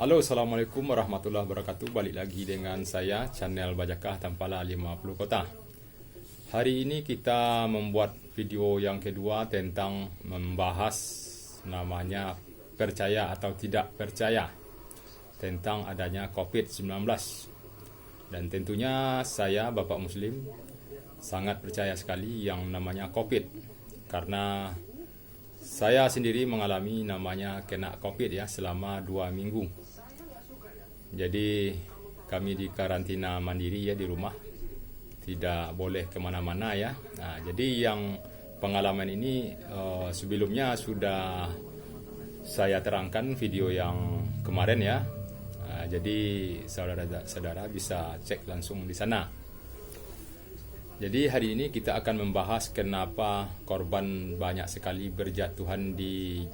Halo, assalamualaikum warahmatullahi wabarakatuh. Balik lagi dengan saya, channel Bajakah Tampala 50 Kota. Hari ini kita membuat video yang kedua tentang membahas namanya percaya atau tidak percaya tentang adanya COVID-19. Dan tentunya saya, Bapak Muslim, sangat percaya sekali yang namanya COVID. Karena saya sendiri mengalami namanya kena COVID ya selama 2 minggu. Jadi kami di karantina mandiri ya di rumah, tidak boleh kemana-mana ya. Nah, jadi yang pengalaman ini sebelumnya sudah saya terangkan video yang kemarin ya. Nah, jadi saudara-saudara bisa cek langsung di sana. Jadi hari ini kita akan membahas kenapa korban banyak sekali berjatuhan di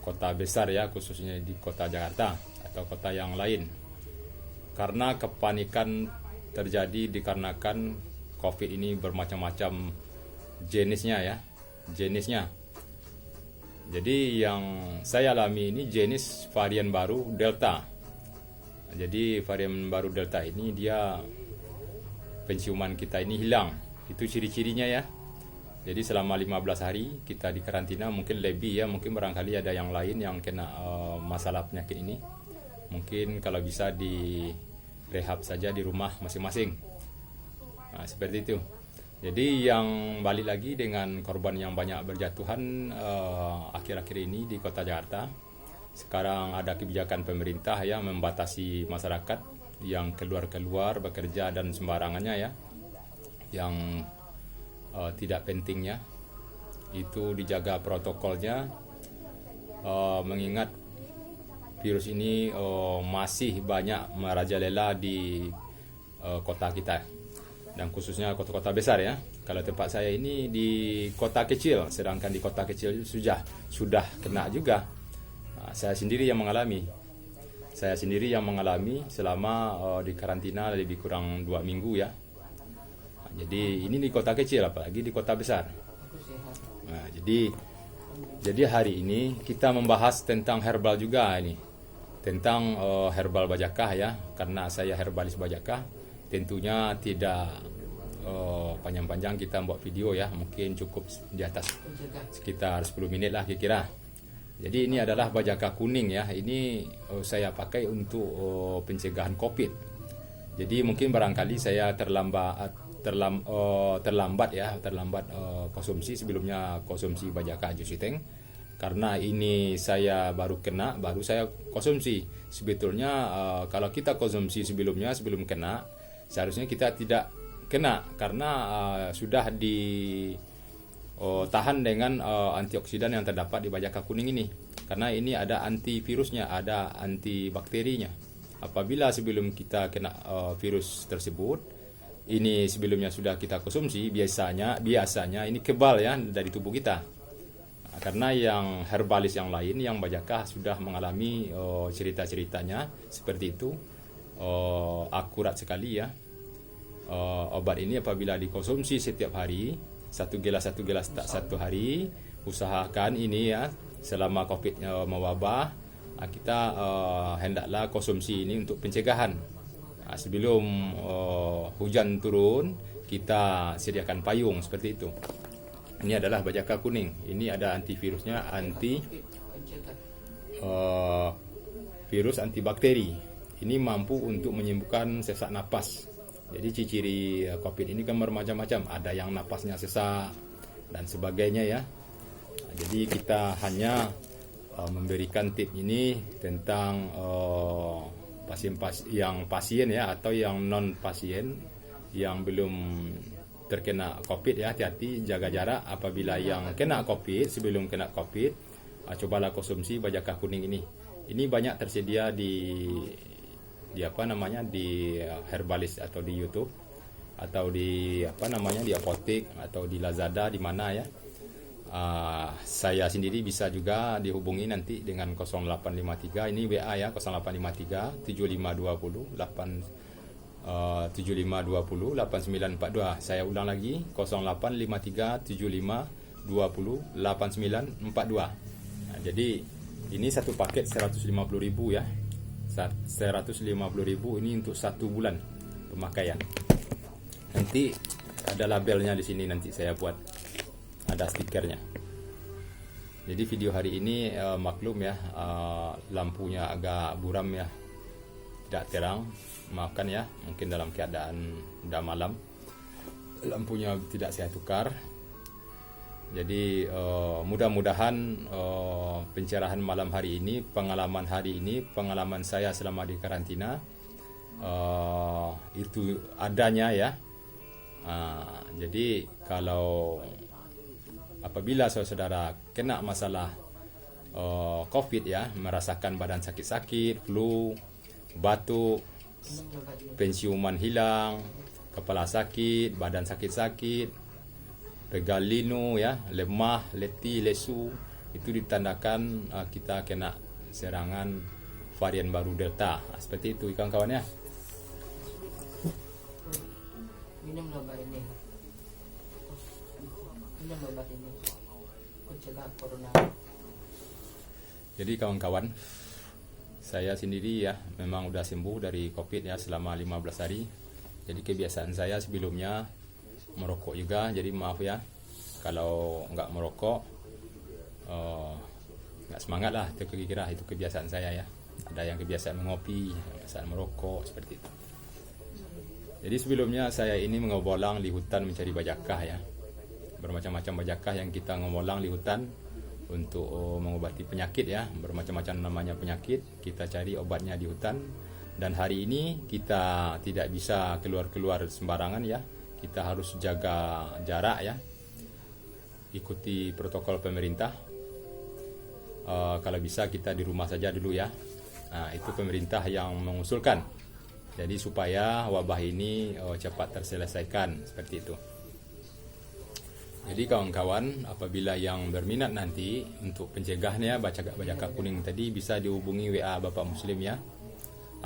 kota besar ya, khususnya di kota Jakarta atau kota yang lain. Karena kepanikan terjadi dikarenakan COVID ini bermacam-macam jenisnya ya, jenisnya. Jadi yang saya alami ini jenis varian baru Delta. Jadi varian baru Delta ini dia penciuman kita ini hilang. Itu ciri-cirinya ya. Jadi selama 15 hari kita di karantina, mungkin lebih ya, mungkin barangkali ada yang lain yang kena masalah penyakit ini. Mungkin kalau bisa di rehab saja di rumah masing-masing. Nah, seperti itu. Jadi yang balik lagi dengan korban yang banyak berjatuhan akhir-akhir ini di kota Jakarta. Sekarang ada kebijakan pemerintah ya membatasi masyarakat yang keluar-keluar bekerja dan sembarangannya ya, yang tidak pentingnya itu dijaga protokolnya, mengingat virus ini masih banyak merajalela di kota kita dan khususnya kota-kota besar ya. Kalau tempat saya ini di kota kecil, sedangkan di kota kecil sudah kena juga. Nah, saya sendiri yang mengalami selama di karantina lebih kurang 2 minggu ya. Nah, jadi ini di kota kecil, apalagi di kota besar. Nah, jadi hari ini kita membahas tentang herbal juga ini, tentang herbal Bajakah ya. Karena saya herbalis Bajakah, tentunya tidak panjang-panjang kita buat video ya, mungkin cukup di atas sekitar 10 menit lah kira-kira. Jadi ini adalah Bajakah kuning ya. Ini saya pakai untuk pencegahan COVID. Jadi mungkin barangkali saya terlambat konsumsi. Sebelumnya konsumsi Bajakah Jusiteng. Karena ini saya baru saya konsumsi. Sebetulnya kalau kita konsumsi sebelum kena, seharusnya kita tidak kena karena sudah tahan dengan antioksidan yang terdapat di Bajakah kuning ini. Karena ini ada antivirusnya, ada antibakterinya. Apabila sebelum kita kena virus tersebut, ini sebelumnya sudah kita konsumsi, biasanya ini kebal ya dari tubuh kita. Nah, karena yang herbalis yang lain, yang Bajakah sudah mengalami cerita-ceritanya seperti itu, akurat sekali ya. Obat ini apabila dikonsumsi setiap hari, satu gelas tak satu hari, usahakan ini ya selama COVID mewabah, kita hendaklah konsumsi ini untuk pencegahan. Nah, sebelum hujan turun, kita sediakan payung seperti itu. Ini adalah Bajakah kuning. Ini ada antivirusnya, virus antibakteri. Ini mampu untuk menyembuhkan sesak napas. Jadi ciri COVID ini kan bermacam-macam, ada yang napasnya sesak dan sebagainya ya. Nah, jadi kita hanya memberikan tip ini tentang pasien ya atau yang non pasien yang belum terkena COVID ya, hati-hati, jaga jarak. Apabila yang kena COVID, sebelum kena COVID, cobalah konsumsi Bajakah kuning ini. Ini banyak tersedia di herbalis atau di YouTube atau di di apotek atau di Lazada, di mana ya. Saya sendiri bisa juga dihubungi nanti dengan 0853, ini WA ya, 0853 7520 7520 8942. Saya ulang lagi, 0853 7520 8942. Nah, jadi ini satu paket 150.000 ya. 150.000 ini untuk 1 bulan pemakaian. Nanti ada labelnya di sini, nanti saya buat, ada stikernya. Jadi video hari ini maklum ya, lampunya agak buram ya, tidak terang, maafkan ya, mungkin dalam keadaan udah malam, lampunya tidak saya tukar. Jadi mudah-mudahan pencerahan malam hari ini, pengalaman saya selama di karantina itu adanya ya. Jadi kalau apabila saudara kena masalah COVID ya, merasakan badan sakit-sakit, flu, batuk, penciuman hilang, kepala sakit, badan sakit-sakit, pegal linu ya, lemah, letih, lesu, itu ditandakan kita kena serangan varian baru Delta. Seperti itu kawan-kawan ya. Minum obat ini. Minum obat ini. Mencegah corona. Jadi kawan-kawan, saya sendiri ya memang udah sembuh dari COVID ya selama 15 hari. Jadi kebiasaan saya sebelumnya merokok juga. Jadi maaf ya kalau nggak merokok, nggak semangat lah. Itu kira-kira itu kebiasaan saya ya. Ada yang kebiasaan mengopi, kebiasaan merokok seperti itu. Jadi sebelumnya saya ini mengobolang di hutan mencari bajakah ya. Bermacam-macam bajakah yang kita ngobolang di hutan untuk mengobati penyakit ya. Bermacam-macam namanya penyakit, kita cari obatnya di hutan. Dan hari ini kita tidak bisa keluar-keluar sembarangan ya. Kita harus jaga jarak ya. Ikuti protokol pemerintah. Kalau bisa kita di rumah saja dulu ya. Nah, itu pemerintah yang mengusulkan. Jadi supaya wabah ini cepat terselesaikan seperti itu. Jadi kawan-kawan, apabila yang berminat nanti untuk pencegahannya bajakah kuning tadi, bisa dihubungi WA Bapak Muslim ya.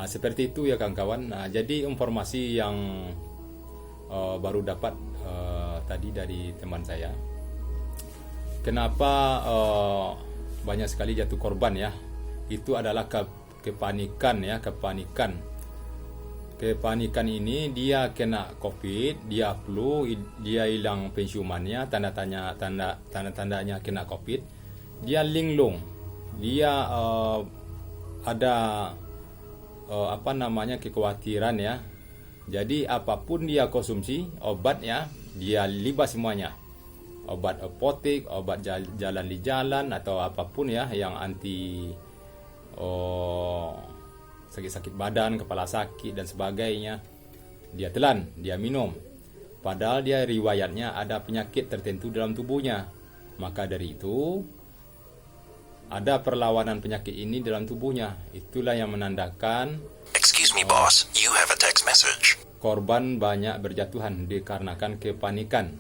Seperti itu ya kawan-kawan. Jadi informasi yang baru dapat tadi dari teman saya. Kenapa banyak sekali jatuh korban ya? Itu adalah kepanikan ya, Kepanikan ini dia kena COVID, dia flu, dia hilang penciumannya, tanda-tandanya kena COVID, dia linglung, dia ada kekhawatiran ya. Jadi apapun dia konsumsi obatnya, dia libas semuanya. Obat apotek, obat jalan di jalan atau apapun ya yang anti sakit-sakit badan, kepala sakit dan sebagainya, dia telan, dia minum. Padahal dia riwayatnya ada penyakit tertentu dalam tubuhnya. Maka dari itu ada perlawanan penyakit ini dalam tubuhnya. Itulah yang menandakan Excuse me, boss. You have a text message. Korban banyak berjatuhan dikarenakan kepanikan.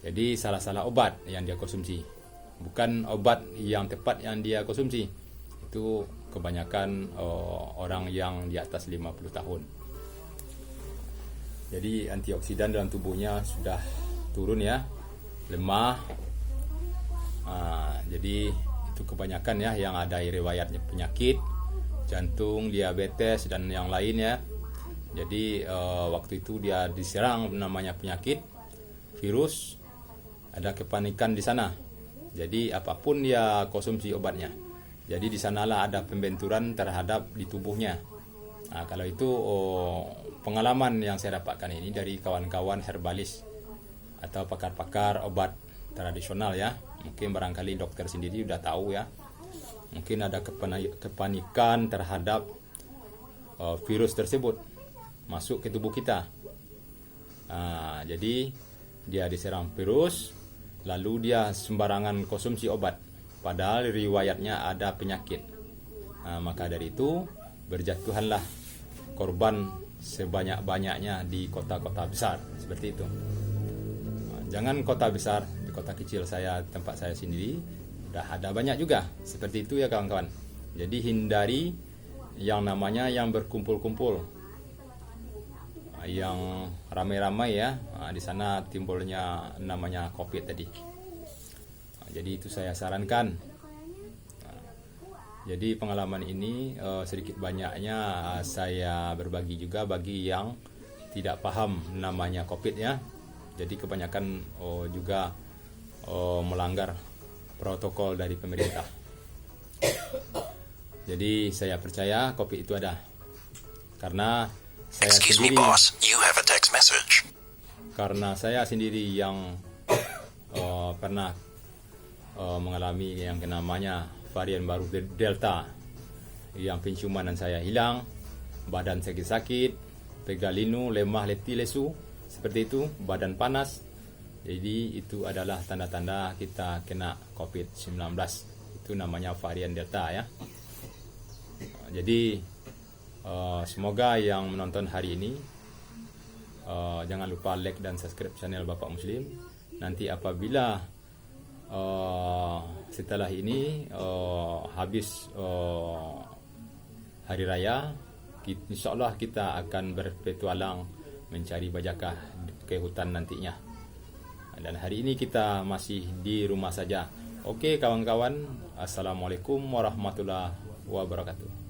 Jadi salah-salah obat yang dia konsumsi, bukan obat yang tepat yang dia konsumsi. Itu kebanyakan orang yang di atas 50 tahun. Jadi antioksidan dalam tubuhnya sudah turun ya, lemah. Jadi itu kebanyakan ya yang ada riwayatnya penyakit jantung, diabetes dan yang lain ya. Jadi waktu itu dia diserang namanya penyakit virus, ada kepanikan di sana. Jadi apapun dia konsumsi obatnya. Jadi di sanalah ada pembenturan terhadap di tubuhnya. Kalau itu pengalaman yang saya dapatkan ini dari kawan-kawan herbalis atau pakar-pakar obat tradisional ya. Mungkin barangkali dokter sendiri udah tahu ya. Mungkin ada kepanikan terhadap virus tersebut masuk ke tubuh kita. Jadi dia diserang virus, lalu dia sembarangan konsumsi obat. Padahal riwayatnya ada penyakit. Maka dari itu berjatuhanlah korban sebanyak-banyaknya di kota-kota besar seperti itu. Jangan kota besar, di kota kecil tempat saya sendiri udah ada banyak juga seperti itu ya kawan-kawan. Jadi hindari yang namanya yang berkumpul-kumpul, yang ramai-ramai ya. Di sana timbulnya namanya COVID tadi. Jadi itu saya sarankan. Jadi pengalaman ini sedikit banyaknya saya berbagi juga bagi yang tidak paham namanya COVID ya. Jadi kebanyakan juga melanggar protokol dari pemerintah. Jadi saya percaya COVID itu ada. Karena saya Excuse me, sendiri, boss. You have a text message. karena saya sendiri yang pernah mengalami yang namanya varian baru Delta, yang penciuman saya hilang, badan sakit-sakit, pegalinu, lemah, letih, lesu, seperti itu, badan panas. Jadi itu adalah tanda-tanda kita kena COVID-19. Itu namanya varian Delta ya. Jadi semoga yang menonton hari ini jangan lupa like dan subscribe channel Bapak Muslim. Nanti apabila setelah ini habis hari raya, insyaallah kita akan berpetualang mencari bajakah ke hutan nantinya. Dan hari ini kita masih di rumah saja. Oke kawan-kawan, assalamualaikum warahmatullahi wabarakatuh.